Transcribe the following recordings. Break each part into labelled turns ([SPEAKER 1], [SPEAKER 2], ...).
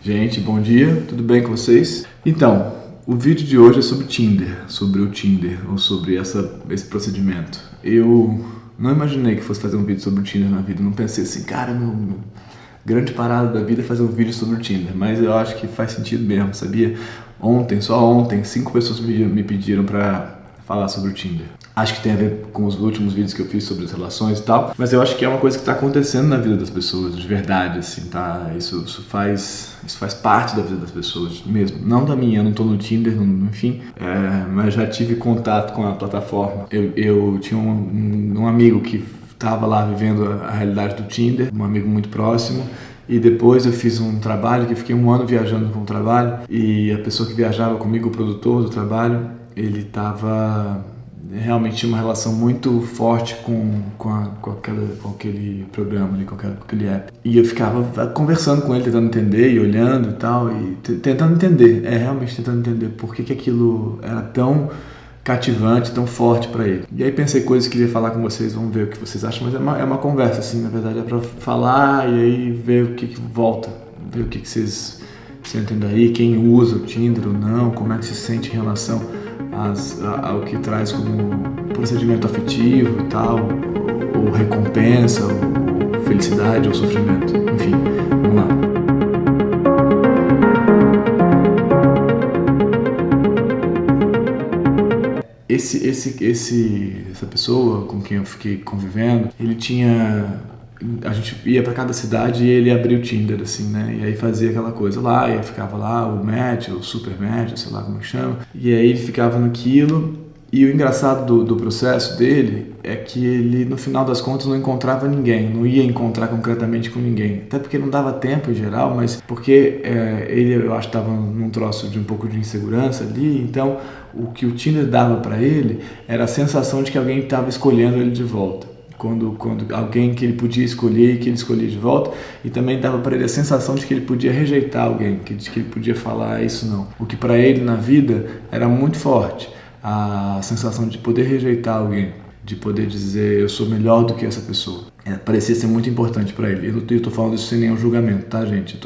[SPEAKER 1] Gente, bom dia, tudo bem com vocês? Então, o vídeo de hoje é sobre o Tinder, ou sobre esse procedimento. Eu não imaginei que fosse fazer um vídeo sobre o Tinder na vida, não pensei assim, cara, meu grande parada da vida é fazer um vídeo sobre o Tinder, mas eu acho que faz sentido mesmo, sabia? Só ontem, 5 pessoas me pediram pra falar sobre o Tinder. Acho que tem a ver com os últimos vídeos que eu fiz sobre as relações e tal, mas eu acho que é uma coisa que está acontecendo na vida das pessoas, de verdade, assim, tá? Isso faz parte da vida das pessoas mesmo. Não da minha, eu não tô no Tinder, enfim, mas já tive contato com a plataforma. Eu tinha um amigo que estava lá vivendo a realidade do Tinder, um amigo muito próximo, e depois eu fiz um trabalho que eu fiquei 1 ano viajando com o trabalho, e a pessoa que viajava comigo, o produtor do trabalho, ele realmente tinha uma relação muito forte com aquele programa ali, com aquele app. E eu ficava conversando com ele, tentando entender e olhando e tal, e tentando entender, realmente tentando entender por que aquilo era tão cativante, tão forte para ele. E aí pensei coisas que queria falar com vocês, vamos ver o que vocês acham, mas é uma conversa, assim, na verdade, é para falar e aí ver o que volta, ver o que vocês sentem daí, quem usa o Tinder ou não, como é que se sente em relação ao que traz como procedimento afetivo e tal, ou recompensa, ou felicidade, ou sofrimento, enfim, vamos lá. Essa pessoa com quem eu fiquei convivendo, a gente ia pra cada cidade e ele abria o Tinder, assim, né? E aí fazia aquela coisa lá, e aí ficava lá o match, o super match, sei lá como que chama. E aí ele ficava naquilo. E o engraçado do processo dele é que ele, no final das contas, não encontrava ninguém, não ia encontrar concretamente com ninguém. Até porque não dava tempo em geral, mas porque ele, eu acho, estava num troço de um pouco de insegurança ali. Então, o que o Tinder dava para ele era a sensação de que alguém estava escolhendo ele de volta. Quando alguém que ele podia escolher e que ele escolhia de volta, e também dava para ele a sensação de que ele podia rejeitar alguém, de que ele podia falar isso não. O que para ele na vida era muito forte, a sensação de poder rejeitar alguém, de poder dizer eu sou melhor do que essa pessoa. Parecia ser muito importante para ele. Eu estou falando isso sem nenhum julgamento, tá, gente?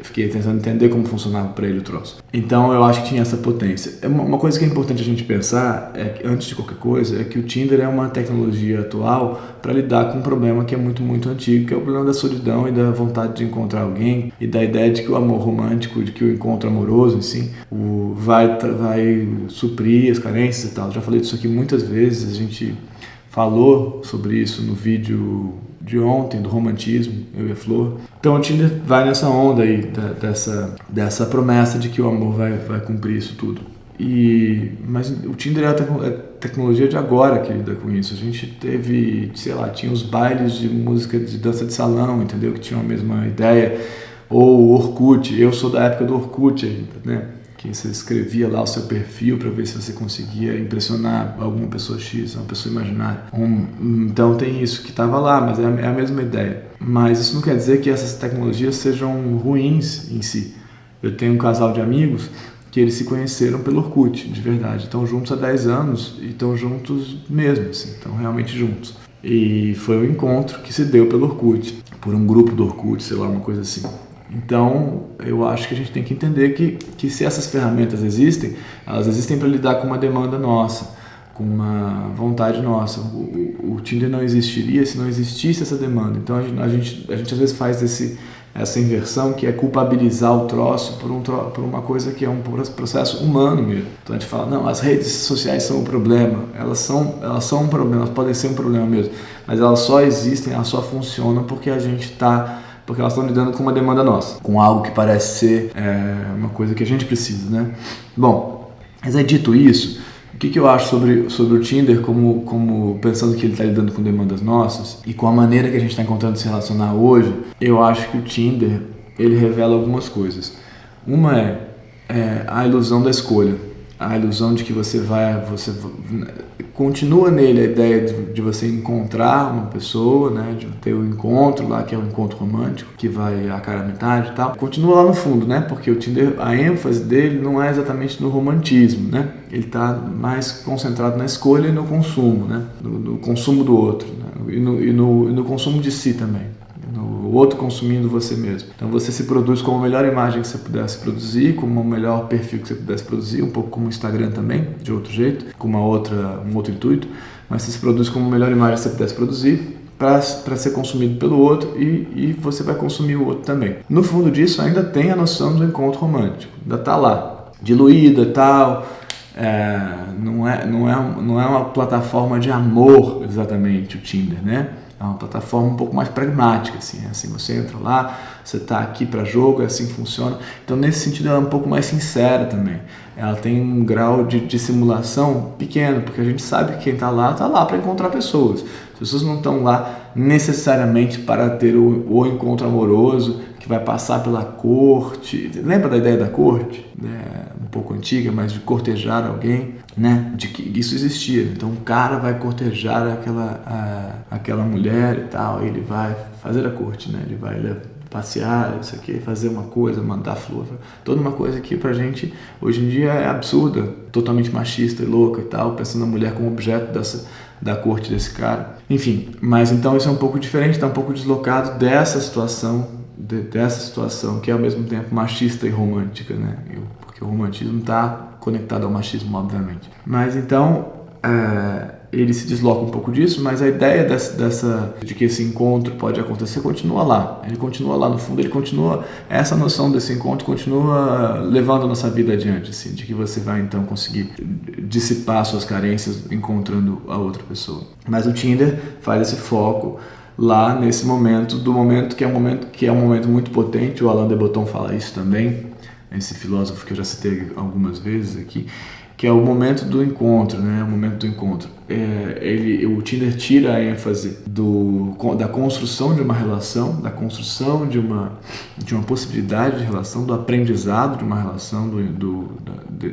[SPEAKER 1] Fiquei tentando entender como funcionava para ele o troço. Então eu acho que tinha essa potência. Uma coisa que é importante a gente pensar, antes de qualquer coisa, é que o Tinder é uma tecnologia atual para lidar com um problema que é muito, muito antigo, que é o problema da solidão e da vontade de encontrar alguém, e da ideia de que o amor romântico, de que o encontro amoroso, assim, vai suprir as carências e tal. Já falei disso aqui muitas vezes, a gente falou sobre isso no vídeo de ontem, do romantismo, eu e a Flor. Então o Tinder vai nessa onda aí, dessa promessa de que o amor vai cumprir isso tudo. Mas o Tinder é a tecnologia de agora que lida com isso. A gente teve, sei lá, tinha os bailes de música de dança de salão, entendeu? Que tinham a mesma ideia. Ou o Orkut, eu sou da época do Orkut ainda, né? Que você escrevia lá o seu perfil para ver se você conseguia impressionar alguma pessoa X, uma pessoa imaginária. Então tem isso que estava lá, mas é a mesma ideia. Mas isso não quer dizer que essas tecnologias sejam ruins em si. Eu tenho um casal de amigos que eles se conheceram pelo Orkut, de verdade. Estão juntos há 10 anos e estão juntos mesmo, assim, estão realmente juntos. E foi um encontro que se deu pelo Orkut, por um grupo do Orkut, sei lá, uma coisa assim. Então, eu acho que a gente tem que entender que se essas ferramentas existem, elas existem para lidar com uma demanda nossa, com uma vontade nossa. O Tinder não existiria se não existisse essa demanda. Então, a gente às vezes faz essa inversão, que é culpabilizar o troço por uma coisa que é um processo humano mesmo. Então, a gente fala, não, as redes sociais são um problema. Elas são um problema, elas podem ser um problema mesmo, mas elas só existem, elas só funcionam porque porque elas estão lidando com uma demanda nossa, com algo que parece ser uma coisa que a gente precisa, né? Bom, mas aí dito isso, o que eu acho sobre o Tinder, como pensando que ele está lidando com demandas nossas e com a maneira que a gente está encontrando se relacionar hoje, eu acho que o Tinder, ele revela algumas coisas. Uma é a ilusão da escolha. A ilusão de que você continua nele a ideia de você encontrar uma pessoa, né, de ter o encontro lá, que é o encontro romântico, que vai a cara a metade e tal. Continua lá no fundo, né, porque o Tinder, a ênfase dele não é exatamente no romantismo, né, ele está mais concentrado na escolha e no consumo, né, no consumo do outro, né, e no consumo de si também. o outro consumindo você mesmo. Então você se produz como a melhor imagem que você pudesse produzir, como o melhor perfil que você pudesse produzir, um pouco como o Instagram também, de outro jeito, com um outro intuito, mas você se produz como a melhor imagem que você pudesse produzir para ser consumido pelo outro e você vai consumir o outro também. No fundo disso ainda tem a noção do encontro romântico, ainda está lá, diluída e tal, não é uma plataforma de amor exatamente o Tinder, né? É uma plataforma um pouco mais pragmática, assim, você entra lá, você está aqui para jogo, é assim que funciona. Então, nesse sentido, ela é um pouco mais sincera também. Ela tem um grau de simulação pequeno, porque a gente sabe que quem está lá para encontrar pessoas. As pessoas não estão lá necessariamente para ter o encontro amoroso, que vai passar pela corte. Lembra da ideia da corte? Um pouco antiga, mas de cortejar alguém, né? De que isso existia. Então, o cara vai cortejar aquela mulher e tal, e ele vai fazer a corte, né? Ele vai passear, isso aqui, fazer uma coisa, mandar flor, toda uma coisa que pra gente hoje em dia é absurda, totalmente machista e louca e tal, pensando na mulher como objeto da corte desse cara. Enfim, mas então isso é um pouco diferente, está um pouco deslocado dessa situação que é ao mesmo tempo machista e romântica, né? Porque o romantismo está conectado ao machismo, obviamente. Mas então ele se desloca um pouco disso, mas a ideia de que esse encontro pode acontecer continua lá. Ele continua lá no fundo, essa noção desse encontro continua levando a nossa vida adiante, assim, de que você vai então conseguir dissipar suas carências encontrando a outra pessoa. Mas o Tinder faz esse foco lá nesse momento que é um momento muito potente. O Alain de Botton fala isso também, esse filósofo que eu já citei algumas vezes aqui, que é o momento do encontro, né? O momento do encontro. O Tinder tira a ênfase da construção de uma relação, da construção de uma possibilidade de relação, do aprendizado de uma relação,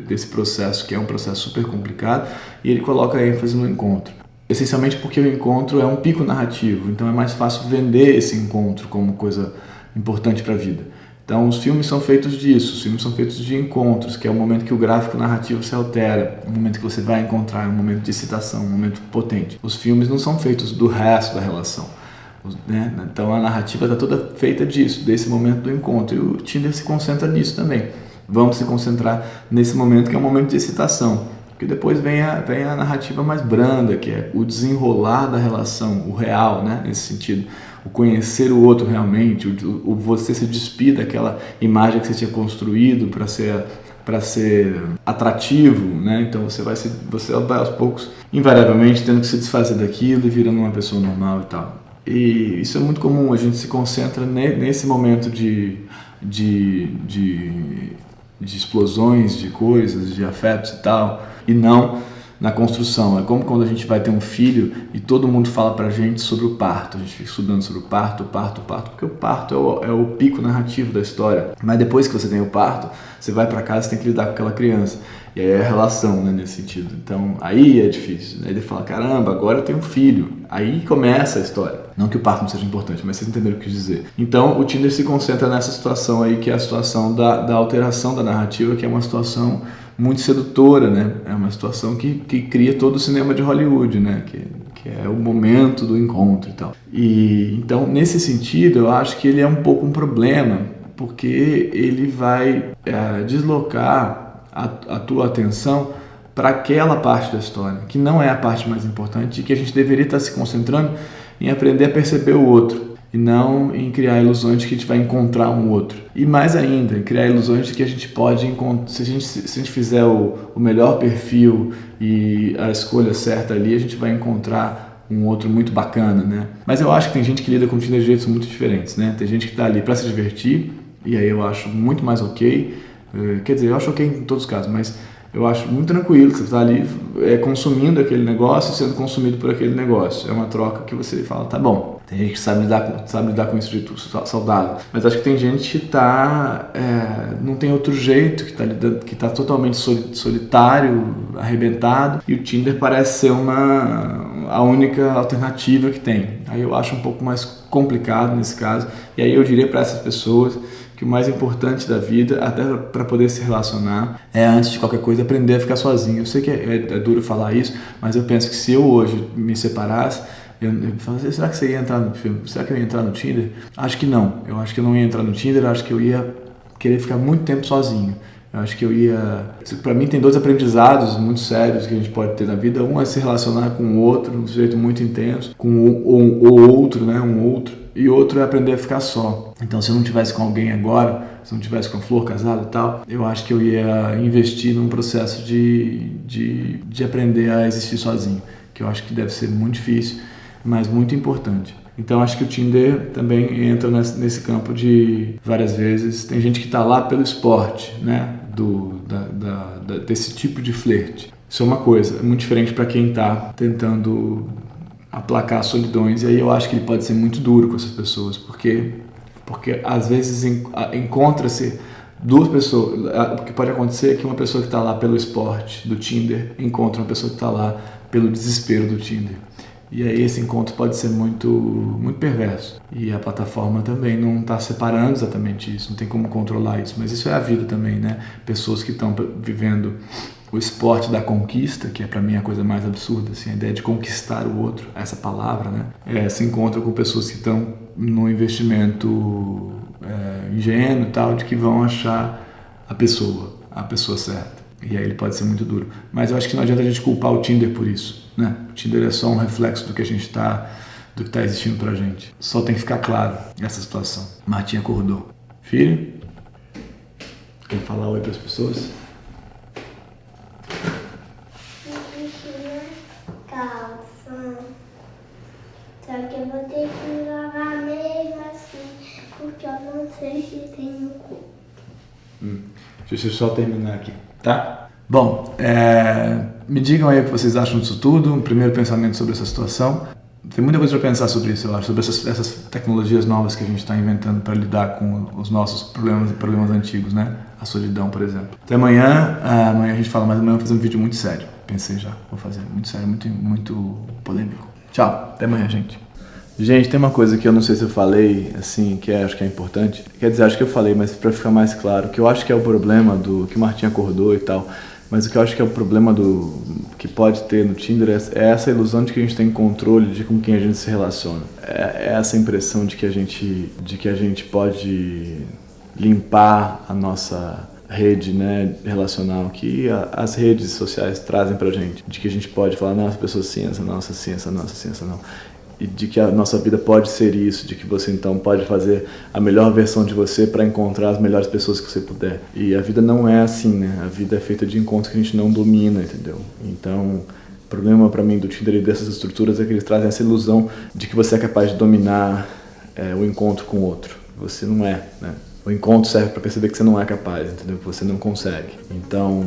[SPEAKER 1] desse processo que é um processo super complicado, e ele coloca a ênfase no encontro. Essencialmente porque o encontro é um pico narrativo, então é mais fácil vender esse encontro como coisa importante para a vida. Então os filmes são feitos disso, os filmes são feitos de encontros, que é o momento que o gráfico narrativo se altera, o momento que você vai encontrar, um momento de excitação, um momento potente. Os filmes não são feitos do resto da relação, né? Então a narrativa está toda feita disso, desse momento do encontro, e o Tinder se concentra nisso também. Vamos se concentrar nesse momento que é um momento de excitação, porque depois vem a narrativa mais branda, que é o desenrolar da relação, o real, né? Nesse sentido. O conhecer o outro realmente, o você se despir daquela imagem que você tinha construído para ser atrativo, né? Então você vai aos poucos, invariavelmente, tendo que se desfazer daquilo e virando uma pessoa normal e tal. E isso é muito comum, a gente se concentra nesse momento de explosões de coisas, de afetos e tal, e não na construção. É como quando a gente vai ter um filho e todo mundo fala pra gente sobre o parto. A gente fica estudando sobre o parto, porque o parto é o pico narrativo da história. Mas depois que você tem o parto, você vai pra casa e tem que lidar com aquela criança. E aí é a relação, né, nesse sentido. Então, aí é difícil. Aí ele fala, caramba, agora eu tenho um filho. Aí começa a história. Não que o parto não seja importante, mas vocês entenderam o que eu quis dizer. Então, o Tinder se concentra nessa situação aí, que é a situação da alteração da narrativa, que é uma situação muito sedutora, né? É uma situação que cria todo o cinema de Hollywood, né? Que é o momento do encontro e tal. E então, nesse sentido, eu acho que ele é um pouco um problema, porque ele vai deslocar a tua atenção para aquela parte da história, que não é a parte mais importante, e que a gente deveria estar se concentrando em aprender a perceber o outro, e não em criar ilusões de que a gente vai encontrar um outro. E mais ainda, em criar ilusões de que a gente pode encontrar, se a gente fizer o melhor perfil e a escolha certa ali, a gente vai encontrar um outro muito bacana, né? Mas eu acho que tem gente que lida com o Tinder de jeitos muito diferentes, né? Tem gente que está ali para se divertir, e aí eu acho muito mais ok. Quer dizer, eu acho ok em todos os casos, mas eu acho muito tranquilo que você está ali consumindo aquele negócio e sendo consumido por aquele negócio. É uma troca que você fala, tá bom. Tem gente que sabe lidar com isso de tudo, saudável. Mas acho que tem gente que não tem outro jeito, que está totalmente solitário, arrebentado. E o Tinder parece ser a única alternativa que tem. Aí eu acho um pouco mais complicado nesse caso. E aí eu diria para essas pessoas que o mais importante da vida, até para poder se relacionar, é, antes de qualquer coisa, aprender a ficar sozinho. Eu sei que é duro falar isso, mas eu penso que se eu hoje me separasse, Eu falei, será que você ia entrar no filme? Será que eu ia entrar no Tinder? Acho que não. Eu acho que eu não ia entrar no Tinder, eu acho que eu ia querer ficar muito tempo sozinho. Eu acho que eu ia... Pra mim tem 2 aprendizados muito sérios que a gente pode ter na vida. Um é se relacionar com o outro, de um jeito muito intenso, com o outro, né? Um outro. E outro é aprender a ficar só. Então, se eu não tivesse com alguém agora, se eu não tivesse com a Flor, casado e tal, eu acho que eu ia investir num processo de aprender a existir sozinho, que eu acho que deve ser muito difícil, mas muito importante. Então acho que o Tinder também entra nesse campo de várias vezes. Tem gente que está lá pelo esporte, né? Desse tipo de flerte. Isso é uma coisa, é muito diferente para quem está tentando aplacar solidões. E aí eu acho que ele pode ser muito duro com essas pessoas, porque às vezes encontra-se 2 pessoas. O que pode acontecer é que uma pessoa que está lá pelo esporte do Tinder encontra uma pessoa que está lá pelo desespero do Tinder. E aí esse encontro pode ser muito, muito perverso. E a plataforma também não está separando exatamente isso, não tem como controlar isso. Mas isso é a vida também, né? Pessoas que estão vivendo o esporte da conquista, que é para mim a coisa mais absurda, assim, a ideia de conquistar o outro, essa palavra, né? Se encontra com pessoas que estão no investimento ingênuo e tal, de que vão achar a pessoa certa. E aí ele pode ser muito duro. Mas eu acho que não adianta a gente culpar o Tinder por isso, né? O Tinder é só um reflexo do que a gente do que está existindo pra gente. Só tem que ficar claro essa situação. Martinha acordou. Filho? Quer falar oi pras pessoas?
[SPEAKER 2] Calça. Só que eu vou ter que lavar mesmo assim, porque eu não sei se tem no corpo.
[SPEAKER 1] Deixa eu só terminar aqui, tá? Bom, me digam aí o que vocês acham disso tudo, um primeiro pensamento sobre essa situação. Tem muita coisa para pensar sobre isso, eu acho, sobre essas tecnologias novas que a gente está inventando para lidar com os nossos problemas antigos, né? A solidão, por exemplo. Até amanhã, amanhã a gente fala, mas amanhã eu vou fazer um vídeo muito sério. Pensei já, vou fazer muito sério, muito polêmico. Tchau, até amanhã, gente. Gente, tem uma coisa que eu não sei se eu falei, assim, que acho que é importante. Quer dizer, acho que eu falei, mas para ficar mais claro, que eu acho que é o problema do que o Martinho acordou e tal, mas o que eu acho que é o problema que pode ter no Tinder é essa ilusão de que a gente tem controle de com quem a gente se relaciona. É essa impressão de que a gente pode limpar a nossa rede, né, relacional, que as redes sociais trazem pra gente, de que a gente pode falar, não, essa pessoa sim, essa não, essa sim, essa não, essa sim, essa não. E de que a nossa vida pode ser isso, de que você então pode fazer a melhor versão de você para encontrar as melhores pessoas que você puder. E a vida não é assim, né? A vida é feita de encontros que a gente não domina, entendeu? Então, o problema para mim do Tinder e dessas estruturas é que eles trazem essa ilusão de que você é capaz de dominar o encontro com o outro. Você não é, né? O encontro serve para perceber que você não é capaz, entendeu? Que você não consegue. Então,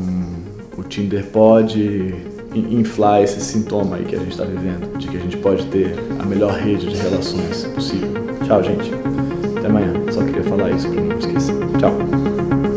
[SPEAKER 1] o Tinder pode inflar esse sintoma aí que a gente está vivendo, de que a gente pode ter a melhor rede de relações possível. Tchau, gente. Até amanhã. Só queria falar isso para não esquecer. Tchau.